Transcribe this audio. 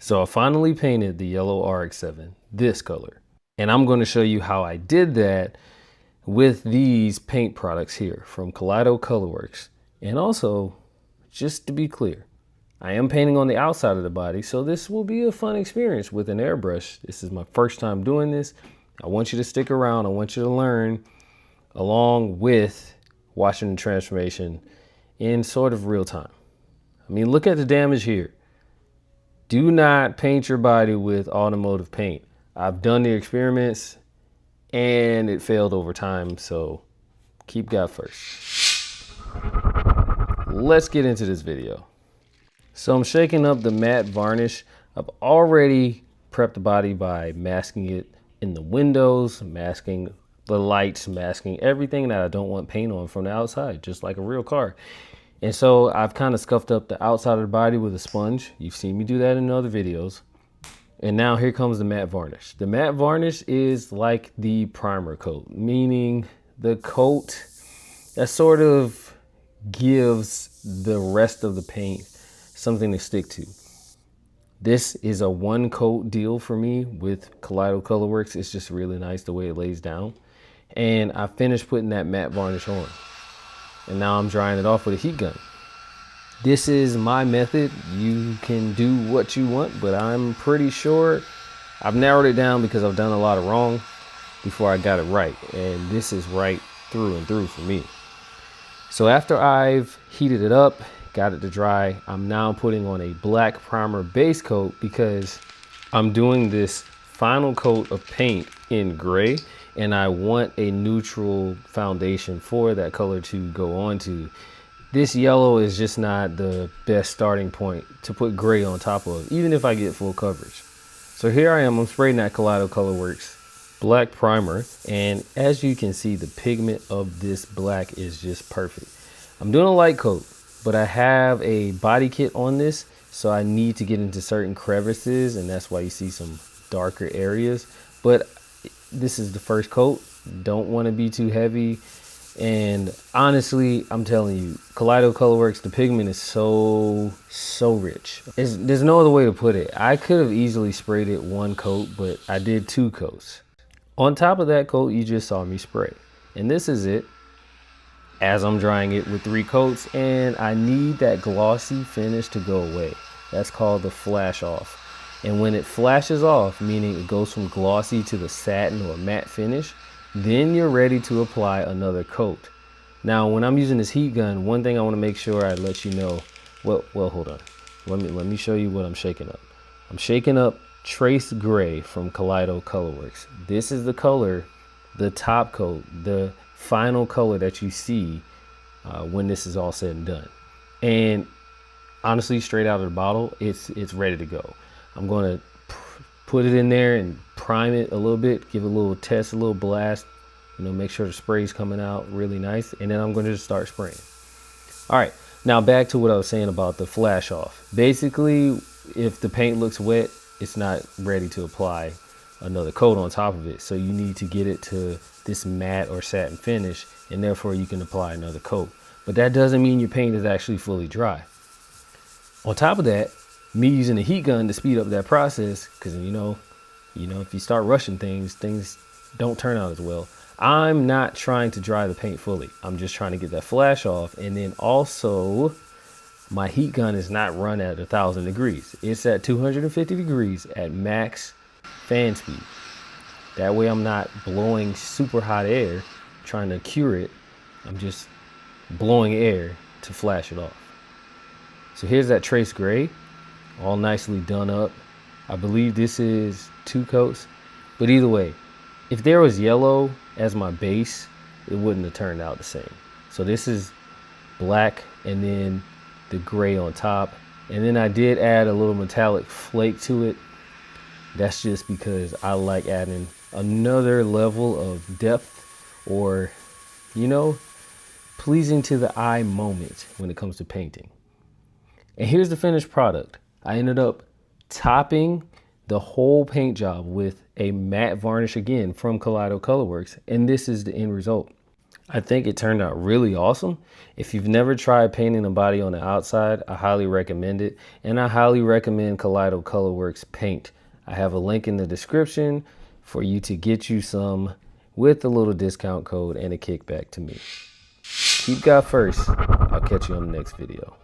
So I finally painted the yellow Rx7 this color. And I'm going to show you how I did that with these paint products here from Kaleido Colorworks. And also, just to be clear, I am painting on the outside of the body, so this will be a fun experience with an airbrush. This is my first time doing this. I want you to stick around. I want you to learn along with watching the transformation in sort of real time. I mean, look at the damage here. Do not paint your body with automotive paint. I've done the experiments and it failed over time, so keep God first. Let's get into this video. So I'm shaking up the matte varnish. I've already prepped the body by masking it in the windows, masking the lights, masking everything that I don't want paint on from the outside, just like a real car. And so I've kind of scuffed up the outside of the body with a sponge. You've seen me do that in other videos. And now here comes the matte varnish. The matte varnish is like the primer coat, meaning the coat that sort of gives the rest of the paint something to stick to. This is a one coat deal for me with Kaleido Colorworks. It's just really nice the way it lays down. And I finished putting that matte varnish on. And now I'm drying it off with a heat gun. This is my method. You can do what you want, but I'm pretty sure I've narrowed it down because I've done a lot of wrong before I got it right. And this is right through and through for me. So after I've heated it up, got it to dry, I'm now putting on a black primer base coat because I'm doing this final coat of paint in gray, and I want a neutral foundation for that color to go onto. This yellow is just not the best starting point to put gray on top of, even if I get full coverage. So here I am, I'm spraying that Kaleido Colorworks black primer, and as you can see, the pigment of this black is just perfect. I'm doing a light coat, but I have a body kit on this, so I need to get into certain crevices, and that's why you see some darker areas. But this is the first coat, don't want to be too heavy. And honestly, I'm telling you, Kaleido Colorworks, the pigment is so rich. There's no other way to put it. I could have easily sprayed it one coat, but I did two coats. On top of that coat, you just saw me spray. And this is it as I'm drying it with 3 coats, and I need that glossy finish to go away. That's called the flash off. And when it flashes off, meaning it goes from glossy to the satin or matte finish, then you're ready to apply another coat. Now, when I'm using this heat gun, one thing I want to make sure I let you know, well, hold on. Let me show you what I'm shaking up. I'm shaking up Trace Gray from Kaleido Colorworks. This is the color, the top coat, the final color that you see when this is all said and done. And honestly, straight out of the bottle, it's ready to go. I'm going to put it in there and prime it a little bit, give it a little test, a little blast, you know, make sure the spray's coming out really nice, and then I'm going to just start spraying. All right, now back to what I was saying about the flash off. Basically, if the paint looks wet, it's not ready to apply another coat on top of it, so you need to get it to this matte or satin finish, and therefore you can apply another coat. But that doesn't mean your paint is actually fully dry. On top of that, me using the heat gun to speed up that process, because you know, if you start rushing things don't turn out as well. I'm not trying to dry the paint fully. I'm just trying to get that flash off. And then also, my heat gun is not run at 1,000 degrees. It's at 250 degrees at max fan speed. That way I'm not blowing super hot air trying to cure it. I'm just blowing air to flash it off. So here's that Trace Gray, all nicely done up. I believe this is 2 coats, but either way, if there was yellow as my base, it wouldn't have turned out the same. So this is black and then the gray on top. And then I did add a little metallic flake to it. That's just because I like adding another level of depth, or, you know, pleasing to the eye moment when it comes to painting. And here's the finished product. I ended up topping the whole paint job with a matte varnish again from Kaleido Colorworks, and this is the end result. I think it turned out really awesome. If you've never tried painting a body on the outside, I highly recommend it. And I highly recommend Kaleido Colorworks paint. I have a link in the description for you to get you some with a little discount code and a kickback to me. Keep God first. I'll catch you on the next video.